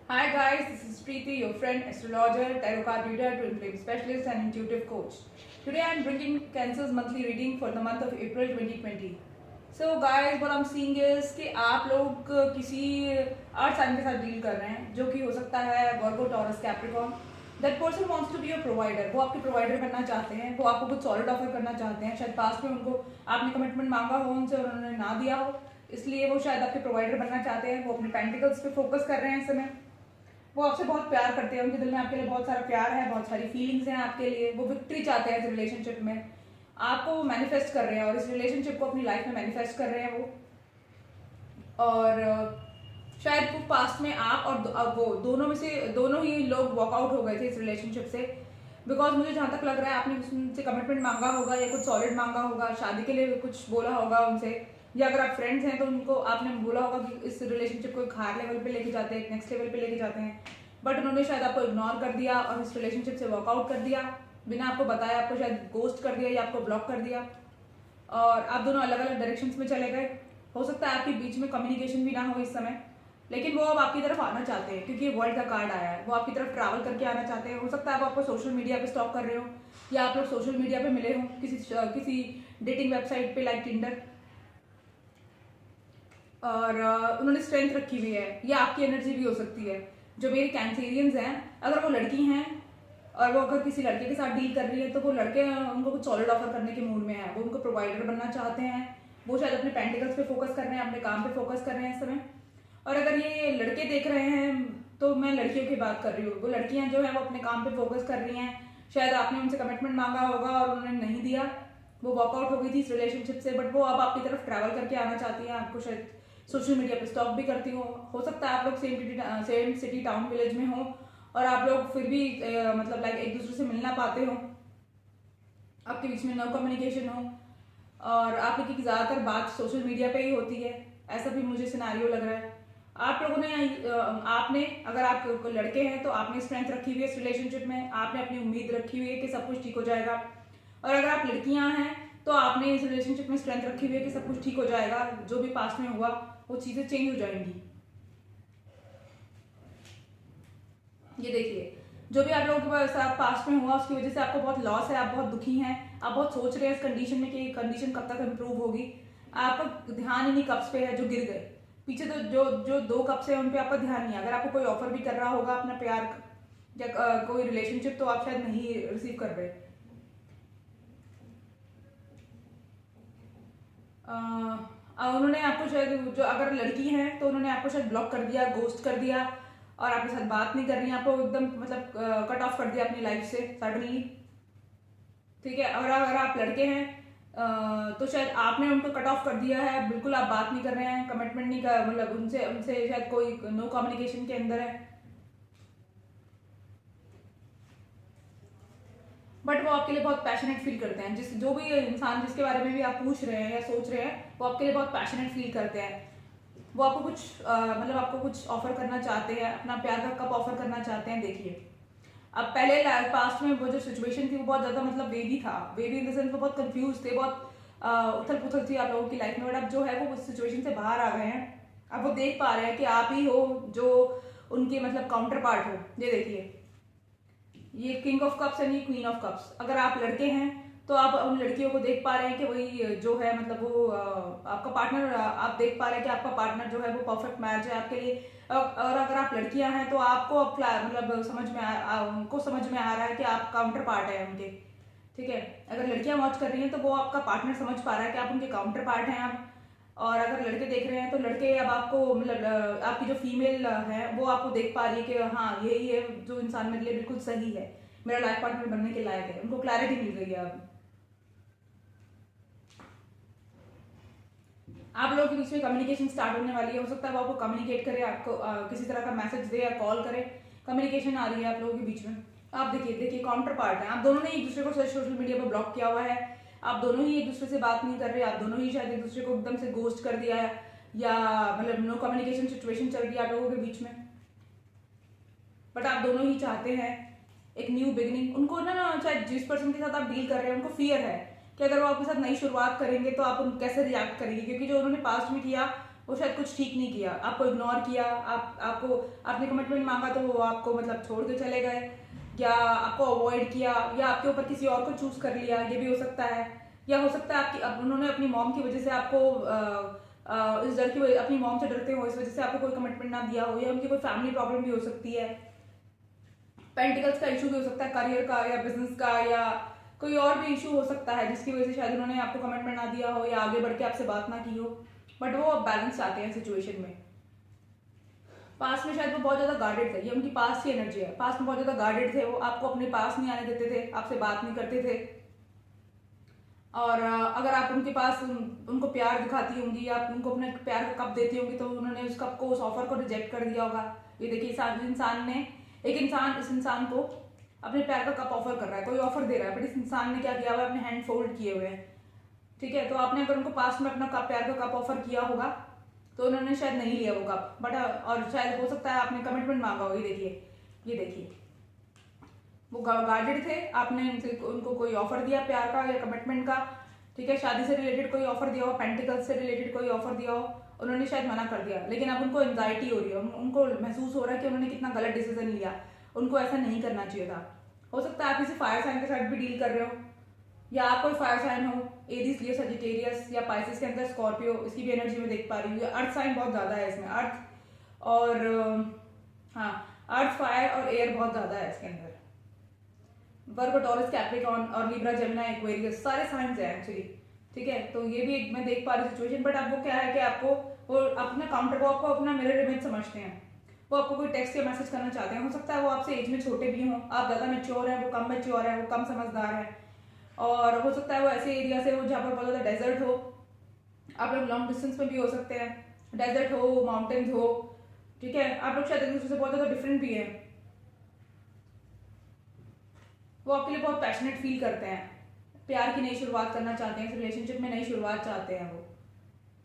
Hi guys, this is Preeti, your friend, astrologer, tarot card reader, twin flame specialist and intuitive coach. Today I am bringing Cancer's monthly reading for the month of April 2020. So guys, what I'm seeing is कि आप लोग किसी अर्थ sign के साथ deal कर रहे हैं जो कि हो सकता है Virgo, Taurus, Capricorn. That person wants to be your provider. वो आपके प्रोवाइडर बनना चाहते हैं, वो आपको कुछ सॉलिड ऑफर करना चाहते हैं. शायद पास्ट में उनको आपने कमिटमेंट मांगा हो उनसे और उन्होंने ना दिया हो, इसलिए वो शायद आपके प्रोवाइडर बनना चाहते हैं. वो अपने पेंटिकल्स पे फोकस कर रहे हैं इस समय. वो आपसे बहुत प्यार करते हैं, उनके दिल में आपके लिए बहुत सारा प्यार है, बहुत सारी फीलिंग्स हैं आपके लिए. वो विक्ट्री चाहते हैं इस रिलेशनशिप में, आपको मैनिफेस्ट कर रहे हैं और इस रिलेशनशिप को अपनी लाइफ में मैनिफेस्ट कर रहे हैं वो. और शायद वो पास्ट में आप और वो दोनों में से दोनों ही लोग वॉकआउट हो गए थे इस रिलेशनशिप से. बिकॉज मुझे जहाँ तक लग रहा है आपने उनसे कमिटमेंट मांगा होगा या कुछ सॉलिड मांगा होगा, शादी के लिए कुछ बोला होगा उनसे, या अगर आप फ्रेंड्स हैं तो उनको आपने बोला होगा कि इस रिलेशनशिप को एक हायर लेवल पे लेके जाते हैं, एक नेक्स्ट लेवल पे लेके जाते हैं. बट उन्होंने शायद आपको इग्नोर कर दिया और इस रिलेशनशिप से वर्कआउट कर दिया बिना आपको बताया. आपको शायद गोस्ट कर दिया या आपको ब्लॉक कर दिया और आप दोनों अलग अलग डायरेक्शंस में चले गए. हो सकता है आपके बीच में कम्युनिकेशन भी ना हो इस समय, लेकिन वो अब आपकी तरफ आना चाहते हैं क्योंकि वर्ल्ड का कार्ड आया है. वो आपकी तरफ ट्रैवल करके आना चाहते हैं. हो सकता है वो आपको सोशल मीडिया पे स्टॉक कर रहे हो या आप लोग सोशल मीडिया पे मिले हो किसी डेटिंग वेबसाइट पे लाइक टिंडर, और उन्होंने स्ट्रेंथ रखी हुई है. या आपकी एनर्जी भी हो सकती है. जो मेरी कैंसेरियंस हैं, अगर वो लड़की हैं और वो अगर किसी लड़के के साथ डील कर रही है तो वो लड़के उनको कुछ सॉलिड ऑफर करने के मूड में है. वो उनको प्रोवाइडर बनना चाहते हैं. वो शायद अपने पेंटिकल्स पे फोकस कर रहे हैं, अपने काम पे फोकस कर रहे हैं इस समय. और अगर ये लड़के देख रहे हैं तो मैं लड़कियों की बात कर रही हूँ. वो लड़कियां जो है वो अपने काम पे फोकस कर रही हैं. शायद आपने उनसे कमिटमेंट मांगा होगा और उन्होंने नहीं दिया. वो वॉकआउट हो गई थी इस रिलेशनशिप से, बट वो अब आपकी तरफ ट्रैवल करके आना चाहती हैं. आपको शायद सोशल मीडिया पे स्टॉक भी करती हो सकता है आप लोग सेम सिटी टाउन विलेज में हो और आप लोग फिर भी मतलब लाइक एक दूसरे से मिल ना पाते हो. आपके बीच में नो कम्युनिकेशन हो और आप लोग की ज़्यादातर बात सोशल मीडिया पे ही होती है. ऐसा भी मुझे सिनेरियो लग रहा है. आप लोगों ने आपने अगर आप लड़के हैं तो आपने स्ट्रेंथ रखी हुई है इस रिलेशनशिप में. आपने अपनी उम्मीद रखी हुई है कि सब कुछ ठीक हो जाएगा. और अगर आप लड़कियां हैं तो आपने इस रिलेशनशिप में स्ट्रेंथ रखी हुई है कि सब कुछ ठीक हो जाएगा. जो भी पास्ट में हुआ वो चीजें चेंज हो जाएंगी. ये देखिए, जो भी आप लोगों के साथ पास्ट में हुआ उसकी वजह से आपको बहुत लॉस है. आप बहुत दुखी हैं. आप बहुत सोच रहे हैं इस कंडीशन में कि कंडीशन कब तक इम्प्रूव होगी. आपका ध्यान इन्हीं कप्स पे है जो गिर गए. पीछे तो जो दो कप्स है उन पे आपका ध्यान नहीं है. अगर आपको कोई ऑफर भी कर रहा होगा अपना प्यार या कोई रिलेशनशिप, तो आप शायद नहीं रिसीव कर रहे. उन्होंने आपको शायद, जो अगर लड़की है तो उन्होंने आपको शायद ब्लॉक कर दिया, गोस्ट कर दिया और आपके साथ बात नहीं कर रही है. आपको एकदम मतलब कट ऑफ कर दिया अपनी लाइफ से सडनली. ठीक है. और अगर आप लड़के हैं तो शायद आपने उनको कट ऑफ कर दिया है. बिल्कुल आप बात नहीं कर रहे हैं, कमिटमेंट नहीं कर, मतलब उनसे उनसे शायद कोई नो कम्युनिकेशन के अंदर है. बट वो आपके लिए बहुत पैशनेट फील करते हैं. जो भी इंसान जिसके बारे में भी आप पूछ रहे हैं या सोच रहे हैं, वो आपके लिए बहुत पैशनेट फील करते हैं. वो आपको कुछ मतलब आपको कुछ ऑफर करना चाहते हैं, अपना प्यार का कप ऑफर करना चाहते हैं. देखिए, अब पहले पास्ट में वो जो सिचुएशन थी वो बहुत ज्यादा मतलब वेवी था. वेवी इन द सेंस वो बहुत कंफ्यूज थे, बहुत उथल पुथल थी आप लोगों की लाइफ में. बट अब जो है वो उस सिचुएशन से बाहर आ गए हैं. अब वो देख पा रहे हैं कि आप ही हो जो उनके मतलब काउंटर पार्ट हो. ये देखिए, ये किंग ऑफ कप्स एंड ये क्वीन ऑफ कप्स. अगर आप लड़के हैं तो आप उन लड़कियों को देख पा रहे हैं कि वही जो है मतलब वो आपका पार्टनर. आप देख पा रहे हैं कि आपका पार्टनर जो है वो परफेक्ट मैच है आपके लिए. और अगर आप लड़कियां हैं तो आपको अब मतलब उनको समझ में आ रहा है कि आप काउंटर पार्ट है उनके. ठीक है. अगर लड़कियां वॉच कर रही हैं तो वो आपका पार्टनर समझ पा रहा है कि आप उनके काउंटर पार्ट हैं आप. और अगर लड़के देख रहे हैं तो लड़के अब आपको मतलब आपकी जो फीमेल है वो आपको देख पा रही है कि हाँ यही है जो इंसान मेरे लिए बिल्कुल सही है, मेरा लाइफ पार्टनर बनने के लायक है. उनको क्लैरिटी मिल गई है. अब आप लोगों के बीच में कम्युनिकेशन स्टार्ट होने वाली है. हो सकता है वो आपको कम्युनिकेट करे, आपको किसी तरह का मैसेज दे या कॉल करे. कम्युनिकेशन आ रही है आप लोगों के बीच में. आप देखिए काउंटर पार्ट है. आप दोनों ने एक दूसरे को सोशल मीडिया पर ब्लॉक किया हुआ है. आप दोनों ही एक दूसरे से बात नहीं कर रहे. आप दोनों ही शायद एक दूसरे को एकदम से गोस्ट कर दिया है या मतलब नो कम्युनिकेशन सिचुएशन चल रही है आप लोगों के बीच में. बट आप दोनों ही चाहते हैं एक न्यू बिगिनिंग. उनको ना शायद जिस पर्सन के साथ आप डील कर रहे हैं उनको फियर है कि अगर वो आपके साथ नई शुरुआत करेंगे तो आप उन कैसे रिएक्ट करेंगे, क्योंकि जो उन्होंने पास्ट में किया वो शायद कुछ ठीक नहीं किया, आपको इग्नोर किया, आपको आपने कमिटमेंट मांगा तो वो आपको मतलब छोड़ के चले गए, या आपको अवॉइड किया, या आपके ऊपर किसी और को चूज कर लिया, ये भी हो सकता है। या हो सकता है आपकी उन्होंने अपनी मॉम की वजह से आपको इस डर की वजह, अपनी मॉम से डरते हो, इस वजह से आपको कोई कमिटमेंट ना दिया हो, या उनकी कोई फैमिली प्रॉब्लम भी हो सकती है। पेंटिकल्स का इशू भी हो सकता है, करियर का या बिजनेस का, या कोई और भी इशू हो सकता है जिसकी वजह से शायद उन्होंने आपको कमिटमेंट ना दिया हो या आगे बढ़ के आपसे बात ना की हो, बट वो अब बैलेंस चाहते हैं सिचुएशन में। पास में शायद वो बहुत ज्यादा गार्डेड थे, ये उनकी पास की एनर्जी है, पास में बहुत ज्यादा गार्डेड थे, वो आपको अपने पास नहीं आने देते थे, आपसे बात नहीं करते थे। और अगर आप उनके पास उनको प्यार दिखाती होंगी या आप उनको अपने प्यार का कप देती होंगी तो उन्होंने उस कप को, उस ऑफर को रिजेक्ट कर दिया होगा। ये देखिए एक इंसान इस इंसान को अपने प्यार का कप ऑफर कर रहा है, कोई ऑफर दे रहा है, बट इस इंसान ने क्या किया हुआ है, अपने हैंड फोल्ड किए हुए हैं। ठीक है, तो आपने अगर उनको पास में अपना कप, प्यार का कप ऑफर किया होगा तो उन्होंने शायद नहीं लिया वो कप, बट और शायद हो सकता है आपने कमिटमेंट मांगा हो। ये देखिए वो गार्डेड थे, आपने उनको कोई ऑफर दिया प्यार का या कमिटमेंट का, ठीक है, शादी से रिलेटेड कोई ऑफर दिया हो, पेंटिकल्स से रिलेटेड कोई ऑफर दिया हो, उन्होंने शायद मना कर दिया, लेकिन अब उनको एंजाइटी हो रही है, उनको महसूस हो रहा है कि उन्होंने कितना गलत डिसीजन लिया, उनको ऐसा नहीं करना चाहिए था। हो सकता है आप किसी फायर साइन के साथ भी डील कर रहे हो, या आप कोई फायर साइन हो, एरीज, लियो, सजिटेरियस या पाइसेस के अंदर स्कॉर्पियो, इसकी भी एनर्जी में देख पा रही हूँ। अर्थ साइन बहुत ज्यादा है इसमें, अर्थ और हाँ, अर्थ, फायर और एयर बहुत ज्यादा है इसके अंदर। वर्गो, टॉरस, कैप्रिकॉर्न और लिब्रा, जेमिनी, एक्वेरियस सारे साइंस हैं एक्चुअली। ठीक है, तो ये भी एक मैं देख पा रही सिचुएशन, बट अब वो क्या है कि आपको वो अपना काउंटर को आपको अपना मिरर इमेज समझते हैं, वो आपको कोई टेक्स्ट या मैसेज करना चाहते हैं। हो सकता है वो आपसे एज में छोटे भी हों, आप ज्यादा मेच्योर है, वो कम मेच्योर है, वो कम समझदार है, और हो सकता है वो ऐसे एरिया से हो जहाँ पर बहुत ज्यादा डेजर्ट हो, आप लोग लॉन्ग डिस्टेंस में भी हो सकते हैं, डेजर्ट हो, माउंटेन्स हो। ठीक है, आप लोग शायद एक दूसरे से बहुत ज्यादा डिफरेंट भी है, वो आपके लिए बहुत पैशनेट फील करते हैं, प्यार की नई शुरुआत करना चाहते हैं, इस रिलेशनशिप में नई शुरुआत चाहते हैं वो।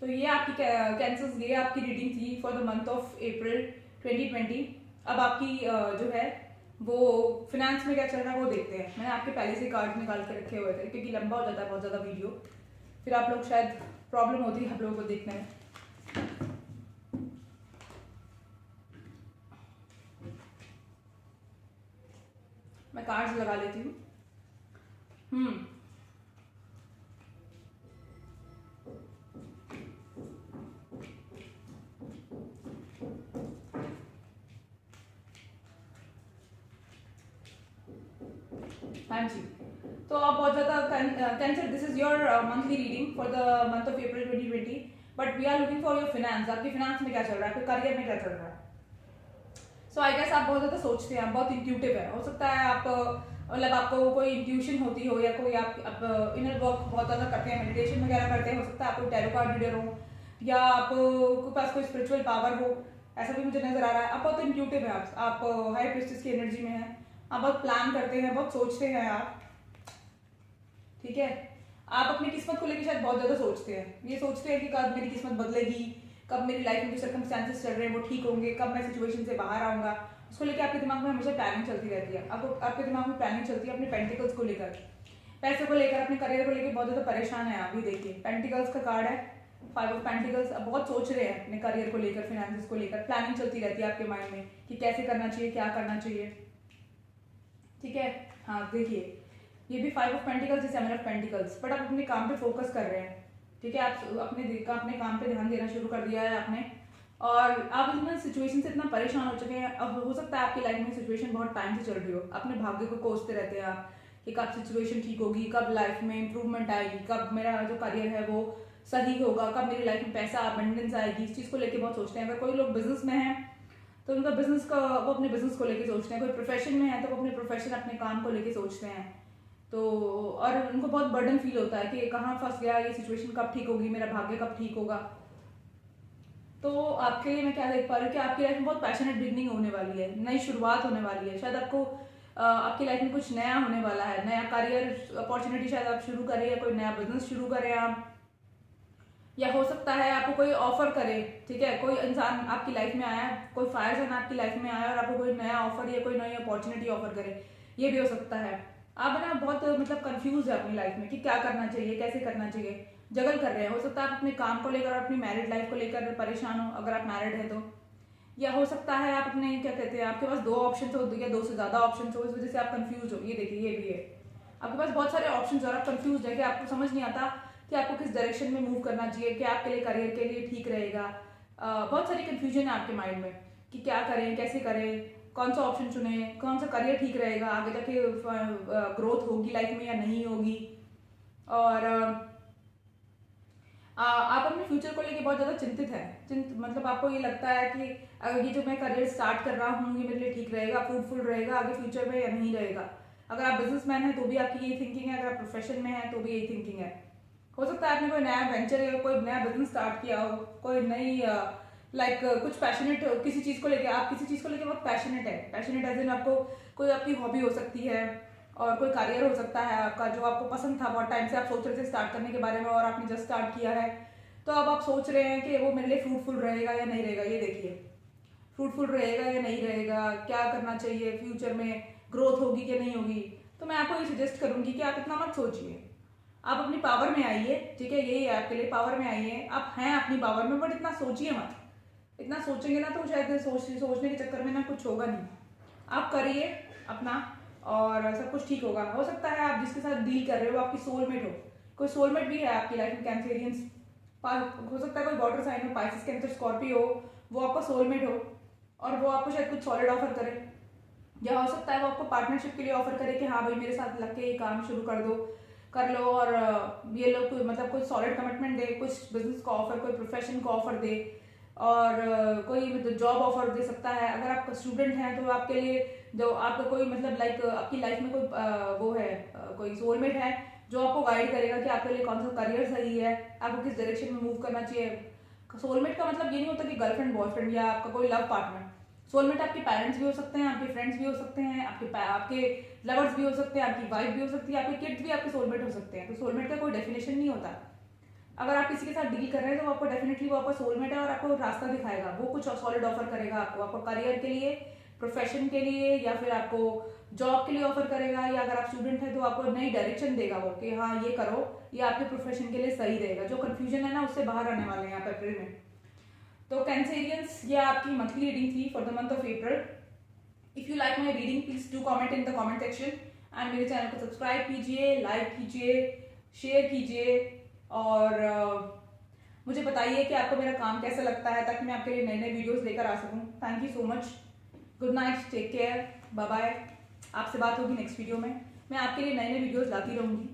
तो ये आपकी कैंसर्स, ये आपकी रीडिंग थी for the month of April 2020। अब आपकी जो है वो फिनेंस में क्या चल रहा है वो देखते हैं। मैंने आपके पहले से कार्ड निकाल के रखे हुए थे क्योंकि लंबा हो जाता है बहुत ज़्यादा वीडियो, फिर आप लोग शायद प्रॉब्लम होती है आप लोगों को देखने में। मैं कार्ड्स लगा लेती हूँ। हाँ जी, तो आप बहुत ज़्यादा cancer, this is your monthly reading for the month of April 2020, but we are looking for your finance. आपकी फिनेंस में क्या चल रहा है, आपके करियर में क्या चल रहा है। सो आई गेस आप बहुत ज़्यादा सोचते हैं, आप बहुत इंट्यूटिव है। हो सकता है आप मतलब आपको कोई इंट्यूशन होती हो, या कोई आप इनर वर्क बहुत ज़्यादा करते हैं, मेडिटेशन वगैरह करते हैं। हो सकता है आपको टैरो कार्ड रीडर हो, या आपके पास कोई स्पिरिचुअल पावर हो, ऐसा भी मुझे नजर आ रहा है। आप बहुत इंट्यूटिव है, आप हाई प्रीस्टेस की एनर्जी में हैं, आप बहुत प्लान करते हैं, बहुत सोचते हैं आप। ठीक है, आप अपनी किस्मत को लेकर शायद बहुत ज्यादा सोचते हैं, ये सोचते हैं कि कब मेरी किस्मत बदलेगी, कब मेरी लाइफ में जो सर्कमस्टेंसेस चल रहे हैं वो ठीक होंगे, कब मैं सिचुएशन से बाहर आऊंगा। उसको लेकर आपके दिमाग में हमेशा प्लानिंग चलती रहती है, आपके दिमाग में प्लानिंग चलती है अपने पेंटिकल्स को लेकर, पैसे को लेकर, अपने करियर को लेकर बहुत ज्यादा परेशान है आप। भी देखिए पेंटिकल्स का कार्ड है, 5 ऑफ पेंटिकल्स। अब बहुत सोच रहे हैं अपने करियर को लेकर, फिनेंसेस को लेकर, प्लानिंग चलती रहती है आपके माइंड में कि कैसे करना चाहिए, क्या करना चाहिए। ठीक है, हाँ देखिए ये भी 5 of pentacles, 7 of pentacles, but आप अपने काम पे फोकस कर रहे हैं। ठीक है, आप अपने काम पे ध्यान देना शुरू कर दिया है आपने, और आप इतना सिचुएशन से इतना परेशान हो चुके हैं। अब हो सकता है आपकी लाइफ में सिचुएशन बहुत टाइम से चल रही हो, अपने भाग्य को कोसते रहते हैं आप कि कब सिचुएशन ठीक होगी, कब लाइफ में इंप्रूवमेंट आएगी, कब मेरा जो करियर है वो सही होगा, कब मेरी लाइफ में पैसा अबंडेंस आएगी। इस चीज़ को लेकर बहुत सोचते हैं। अगर कोई लोग बिजनेस में हैं तो उनका बिजनेस का, वो अपने बिजनेस को लेके सोचते हैं। कोई प्रोफेशन में है तो वो अपने प्रोफेशन, अपने काम को लेके सोचते हैं। तो और उनको बहुत बर्डन फील होता है कि कहाँ फंस गया, ये सिचुएशन कब ठीक होगी, मेरा भाग्य कब ठीक होगा। तो आपके लिए मैं क्या देख पा रही हूँ कि आपकी लाइफ में बहुत पैशनेट बिगनिंग होने वाली है, नई शुरुआत होने वाली है। शायद आपको आपकी लाइफ में कुछ नया होने वाला है, नया करियर अपॉर्चुनिटी शायद आप शुरू करें, या कोई नया बिजनेस शुरू करें आप, या हो सकता है आपको कोई ऑफर करे। ठीक है, कोई इंसान आपकी लाइफ में आया, कोई फायर साइन आपकी लाइफ में आया और आपको कोई नया ऑफर या कोई नई अपॉर्चुनिटी ऑफर करे, ये भी हो सकता है। आप ना बहुत मतलब कंफ्यूज है अपनी लाइफ में कि क्या करना चाहिए, कैसे करना चाहिए। जगल कर रहे हैं। हो सकता है आप अपने काम को लेकर, अपनी मैरिड लाइफ को लेकर परेशान हो अगर आप मैरिड है तो, या हो सकता है आप अपने क्या कहते हैं आपके पास 2 ऑप्शन हो या 2 से ज़्यादा ऑप्शन हो, इस वजह से आप कंफ्यूज हो। ये देखिए ये भी है, आपके पास बहुत सारे ऑप्शन और आप कंफ्यूज है कि आपको समझ नहीं आता कि आपको किस डायरेक्शन में मूव करना चाहिए, क्या आपके लिए करियर के लिए ठीक रहेगा। बहुत सारी कन्फ्यूजन है आपके माइंड में कि क्या करें, कैसे करें, कौन सा ऑप्शन चुने, कौन सा करियर ठीक रहेगा, आगे जाके ग्रोथ होगी लाइफ में या नहीं होगी। और आप अपने फ्यूचर को लेके बहुत ज़्यादा चिंतित है। मतलब आपको ये लगता है कि अगर ये जो मैं करियर स्टार्ट कर रहा हूँ ये मेरे लिए ठीक रहेगा, फ्रूटफुल रहेगा आगे फ्यूचर में या नहीं रहेगा। अगर आप बिजनेसमैन हैं तो भी आपकी यही थिंकिंग है, अगर आप प्रोफेशन में हैं तो भी यही थिंकिंग है। हो सकता है आपने कोई नया वेंचर या कोई नया बिजनेस स्टार्ट किया हो, कोई नई कुछ पैशनेट किसी चीज़ को लेके, आप किसी चीज़ को लेके बहुत पैशनेट है। पैशनेट एज इन आपको कोई आपकी हॉबी हो सकती है और कोई करियर हो सकता है आपका जो आपको पसंद था, बहुत टाइम से आप सोच रहे थे स्टार्ट करने के बारे में और आपने जस्ट स्टार्ट किया है। तो अब आप सोच रहे हैं कि वो मेरे लिए फ्रूटफुल रहेगा या नहीं रहेगा। ये देखिए फ्रूटफुल रहेगा या नहीं रहेगा, क्या करना चाहिए फ्यूचर में, ग्रोथ होगी कि नहीं होगी। तो मैं आपको ये सजेस्ट करूंगी कि आप इतना मत सोचिए, आप अपनी पावर में आइए। ठीक है, यही है आपके लिए, पावर में आइए। आप हैं अपनी पावर में, बट इतना सोचिए मत। इतना सोचेंगे ना तो शायद सोचने के चक्कर में ना कुछ होगा नहीं। आप करिए अपना और सब कुछ ठीक होगा। हो सकता है आप जिसके साथ डील कर रहे हो आपकी सोलमेट हो, कोई सोलमेट भी है आपकी लाइफ में, कैंसेरियंस। हो सकता है कोई वाटर साइन हो, पाइसेस के अंदर स्कॉर्पियो हो, वो आपका सोलमेट हो और वो आपको शायद कुछ सॉलिड ऑफर करे। या हो सकता है वो आपको पार्टनरशिप के लिए ऑफर करे कि हाँ भाई मेरे साथ लग के ये काम शुरू कर लो और ये लोग मतलब कोई सॉलिड कमिटमेंट दे, कुछ बिजनेस का ऑफर, कोई प्रोफेशन का ऑफर दे और कोई मतलब जॉब ऑफर दे सकता है। अगर आप स्टूडेंट हैं तो आपके लिए जो आपका कोई मतलब आपकी लाइफ में कोई वो है, कोई सोलमेट है जो आपको गाइड करेगा कि आपके लिए कौन सा करियर सही है, आपको किस डायरेक्शन में मूव करना चाहिए। सोलमेट का मतलब ये नहीं होता कि गर्लफ्रेंड बॉयफ्रेंड या आपका कोई लव पार्टनर। सोलमेट आपके पेरेंट्स भी हो सकते हैं, आपके फ्रेंड्स भी हो सकते हैं, आपके लवर्स भी हो सकते हैं, आपकी वाइफ भी हो सकती है, आपके किड्स भी आपके सोलमेट हो सकते हैं। तो सोलमेट का कोई डेफिनेशन नहीं होता। अगर आप किसी के साथ डील कर रहे हैं तो आपको डेफिनेटली वो आपका सोलमेट है और आपको रास्ता दिखाएगा, वो कुछ सॉलिड ऑफर करेगा आपको करियर के लिए, प्रोफेशन के लिए, या फिर आपको जॉब के लिए ऑफर करेगा, या अगर आप स्टूडेंट है तो आपको नई डायरेक्शन देगा वो कि हाँ ये करो, ये आपके प्रोफेशन के लिए सही रहेगा। जो कंफ्यूजन है ना उससे बाहर आने वाले हैं आप अप्रैल में। तो कैंसेरियंस, ये आपकी मंथली रीडिंग थी for the month of April. If you like my reading please do comment in the comment section and मेरे चैनल को सब्सक्राइब कीजिए, लाइक कीजिए, शेयर कीजिए और मुझे बताइए कि आपको मेरा काम कैसा लगता है ताकि मैं आपके लिए नए नए वीडियोस लेकर आ सकूं। Thank you so much, good night, take care, bye bye. आपसे बात होगी नेक्स्ट वीडियो में। मैं आपके लिए नए नए वीडियोस लाती रहूंगी,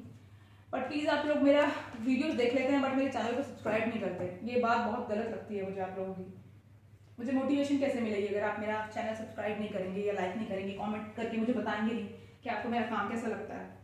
बट प्लीज़ आप लोग मेरा वीडियोस देख लेते हैं बट मेरे चैनल को सब्सक्राइब नहीं करते। ये बात बहुत गलत लगती है मुझे आप लोगों की। मुझे मोटिवेशन कैसे मिलेगी अगर आप मेरा चैनल सब्सक्राइब नहीं करेंगे या लाइक नहीं करेंगे, कमेंट करके मुझे बताएंगे नहीं कि आपको मेरा काम कैसा लगता है।